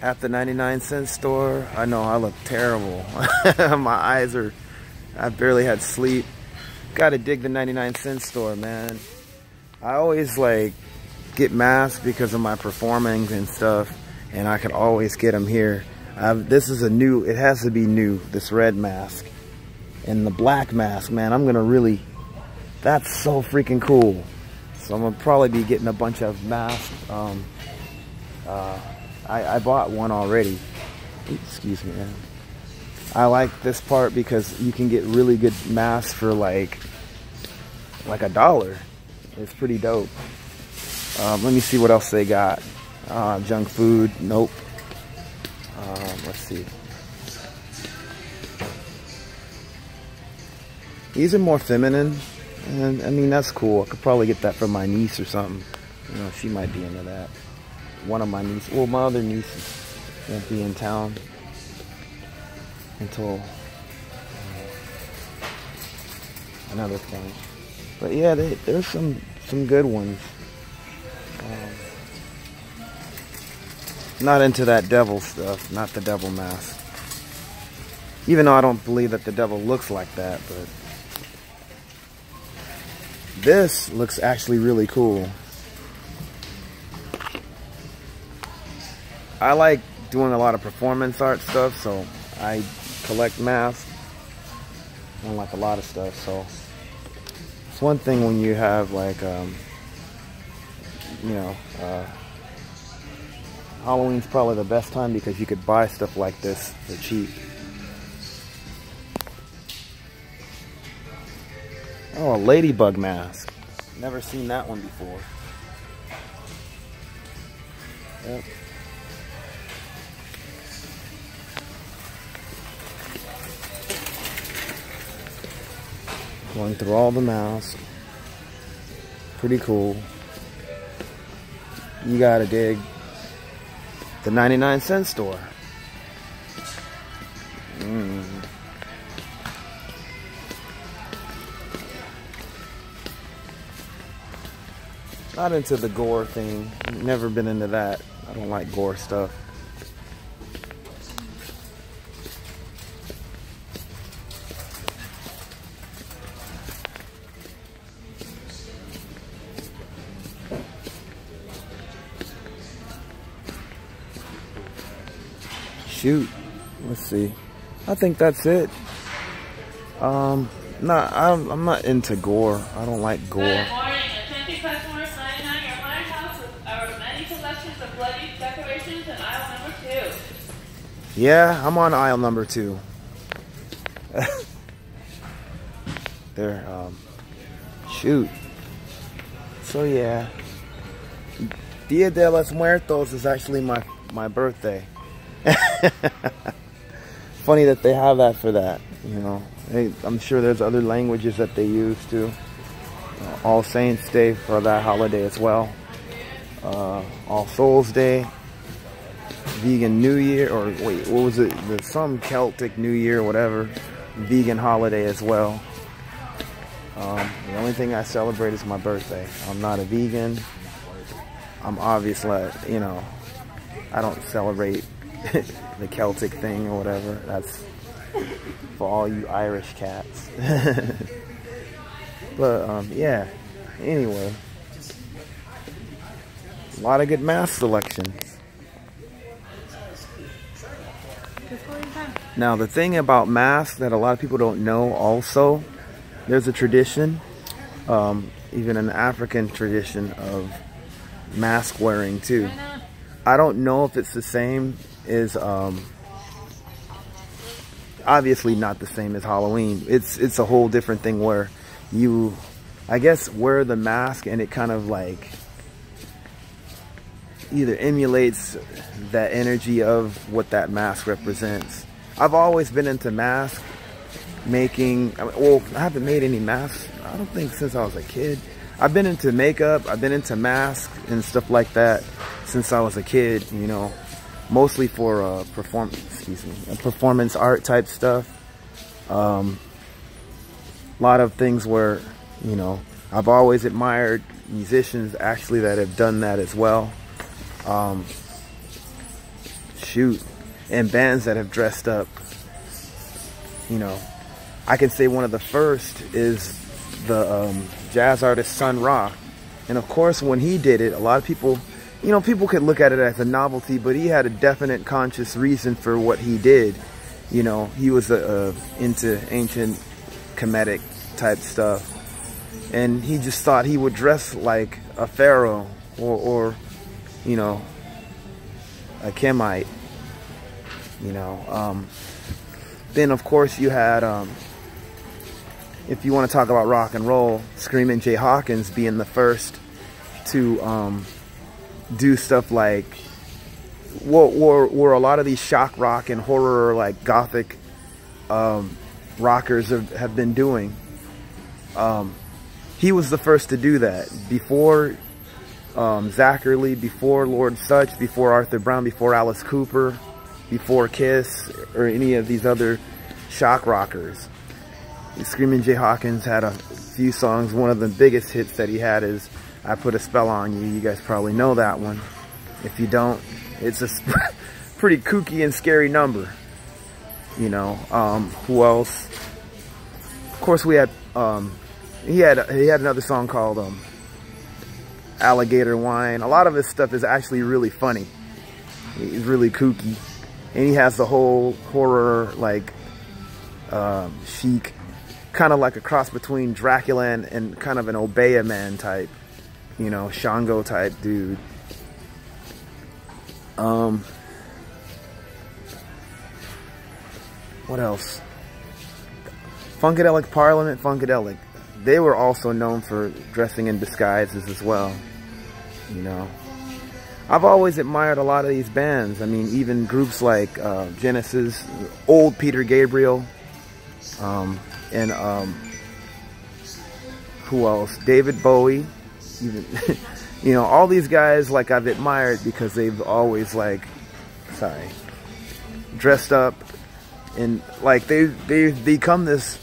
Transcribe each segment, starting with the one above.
at the 99-cent store. I know I look terrible. My eyes are, I barely had sleep. Gotta dig the 99-cent store, man. I always like get masks because of my performing and stuff, and I could always get them here. This is a new, it has to be new, this red mask. And the black mask, man, I'm gonna really, that's so freaking cool. So I'm gonna probably be getting a bunch of masks. I bought one already. Excuse me, man. I like this part because you can get really good masks for like $1. It's pretty dope. Let me see what else they got. Junk food, nope. Let's see. These are more feminine, and I mean, that's cool. I could probably get that from my niece or something. You know, she might be into that. One of my nieces, well, my other nieces won't be in town until another point. But yeah, there's some good ones. Not into that devil stuff, not the devil mask. Even though I don't believe that the devil looks like that, but this looks actually really cool. I like doing a lot of performance art stuff, so I collect masks and like a lot of stuff. So it's one thing when you have like, you know, Halloween's probably the best time because you could buy stuff like this for cheap. Oh, a ladybug mask. Never seen that one before. Yep. Going through all the masks. Pretty cool. You gotta dig the 99-cent store. Not into the gore thing. Never been into that. I don't like gore stuff. Shoot, let's see. I think that's it. I'm not into gore. I don't like gore. Good morning. Attention customers signing on your haunted house with our many selections of bloody decorations in aisle number 2. Yeah, I'm on aisle number 2. There, shoot. So yeah, Dia de los Muertos is actually my birthday. Funny that they have that for that, you know. I'm sure there's other languages that they use too. All Saints Day for that holiday as well. All Souls Day, Vegan New Year, or wait, what was it? Some Celtic New Year, whatever. Vegan holiday as well. The only thing I celebrate is my birthday. I'm not a vegan. I'm obviously, you know, I don't celebrate the Celtic thing or whatever. That's for all you Irish cats. But yeah, anyway, a lot of good mask selections. Now the thing about masks that a lot of people don't know also, there's a tradition, even an African tradition of mask wearing too. I don't know if it's the same as, obviously not the same as Halloween. It's a whole different thing where you, I guess, wear the mask and it kind of like either emulates that energy of what that mask represents. I've always been into mask making. Well, I haven't made any masks, I don't think, since I was a kid. I've been into makeup, I've been into masks and stuff like that since I was a kid, you know, mostly for performance art type stuff. A lot of things where, you know, I've always admired musicians actually that have done that as well. shoot, and bands that have dressed up. You know, I can say one of the first is the jazz artist Sun Ra. And of course, when he did it, a lot of people, you know, people could look at it as a novelty, but he had a definite conscious reason for what he did. You know, he was into ancient Kemetic type stuff. And he just thought he would dress like a pharaoh or you know, a Kemite. You know, then of course you had, if you want to talk about rock and roll, Screamin' Jay Hawkins being the first to do stuff like where a lot of these shock rock and horror, like gothic rockers have been doing. He was the first to do that. Before Zachary, before Lord Sutch, before Arthur Brown, before Alice Cooper, before Kiss, or any of these other shock rockers. Screamin' Jay Hawkins had a few songs. One of the biggest hits that he had is I Put a Spell on You. You guys probably know that one. If you don't, it's a pretty kooky and scary number. You know, who else? Of course, we had he had another song called Alligator Wine. A lot of his stuff is actually really funny. He's really kooky, and he has the whole horror, like chic, kind of like a cross between Dracula and kind of an Obeah Man type, you know, Shango type dude. What else? Funkadelic Parliament, Funkadelic. They were also known for dressing in disguises as well, you know. I've always admired a lot of these bands. I mean, even groups like Genesis, old Peter Gabriel, and who else? David Bowie, even you know, all these guys, like, I've admired because they've always, like, dressed up, and like they've become this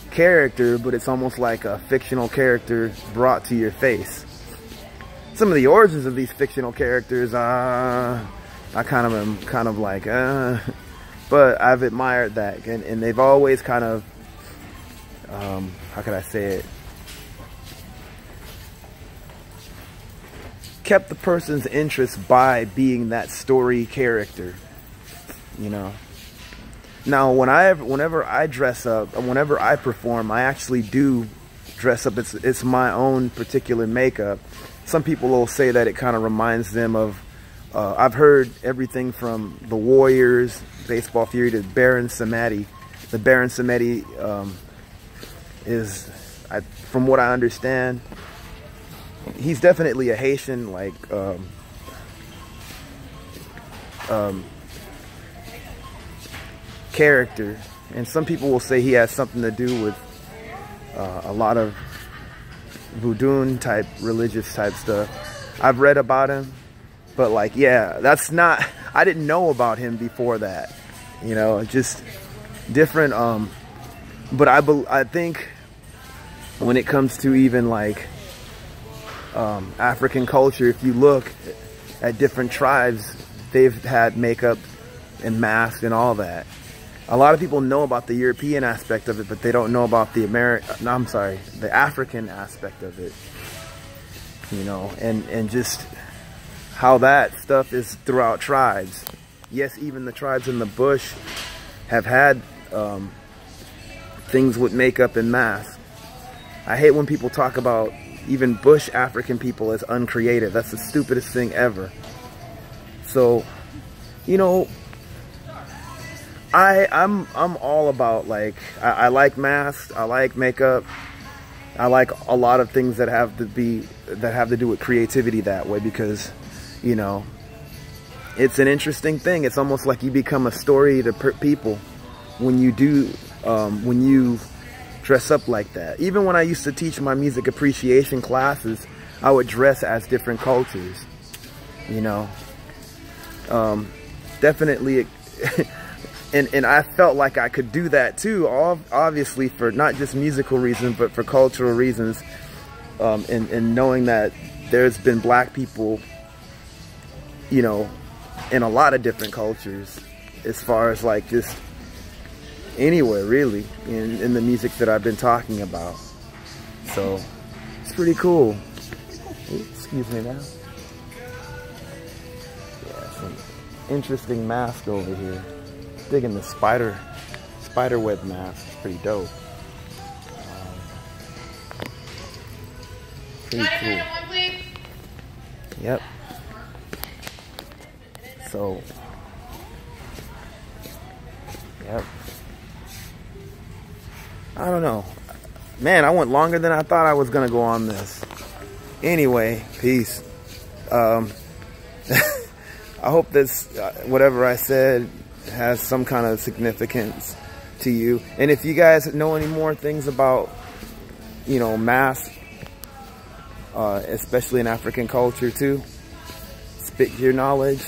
character, but it's almost like a fictional character brought to your face. Some of the origins of these fictional characters, I am kind of like, but I've admired that, and they've always kind of, how could I say it, kept the person's interest by being that story character, you know. Now, whenever I dress up, whenever I perform, I actually do dress up. It's my own particular makeup. Some people will say that it kind of reminds them of, I've heard everything from the Warriors, Baseball Fury, to Baron Samedi. The Baron Samedi is, from what I understand, he's definitely a Haitian, like, character, and some people will say he has something to do with a lot of voodoo type, religious type stuff. I've read about him, but like, yeah, that's not, I didn't know about him before that, you know, just different. But I think when it comes to even like African culture, if you look at different tribes, they've had makeup and masks and all that. A lot of people know about the European aspect of it, but they don't know about the the African aspect of it. You know, and just how that stuff is throughout tribes. Yes, even the tribes in the bush have had things with makeup and masks. I hate when people talk about even bush African people as uncreative. That's the stupidest thing ever. So, you know, I'm all about, like, I like masks, I like makeup, I like a lot of things that have to do with creativity that way, because, you know, it's an interesting thing. It's almost like you become a story to people when you do when you dress up like that. Even when I used to teach my music appreciation classes, I would dress as different cultures, you know. Definitely And I felt like I could do that too, obviously for not just musical reasons, but for cultural reasons, and knowing that there's been black people, you know, in a lot of different cultures, as far as like just anywhere really in the music that I've been talking about. So it's pretty cool. Oops, excuse me now. Yeah, some interesting mask over here. Digging the spider web mask. It's pretty dope. Pretty cool. Yep. So, yep. I don't know. Man, I went longer than I thought I was gonna go on this. Anyway, peace. I hope this, whatever I said, has some kind of significance to you. And if you guys know any more things about, you know, masks, especially in African culture too, spit your knowledge,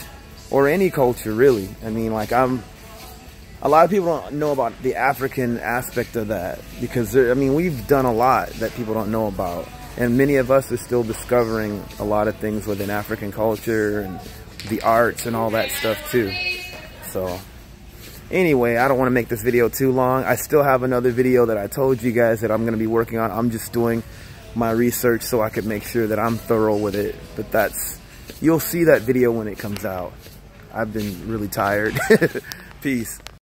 or any culture really. I mean, like a lot of people don't know about the African aspect of that, because I mean, we've done a lot that people don't know about, and many of us are still discovering a lot of things within African culture and the arts and all that stuff too. So anyway, I don't want to make this video too long. I still have another video that I told you guys that I'm going to be working on. I'm just doing my research so I could make sure that I'm thorough with it. But you'll see that video when it comes out. I've been really tired. Peace.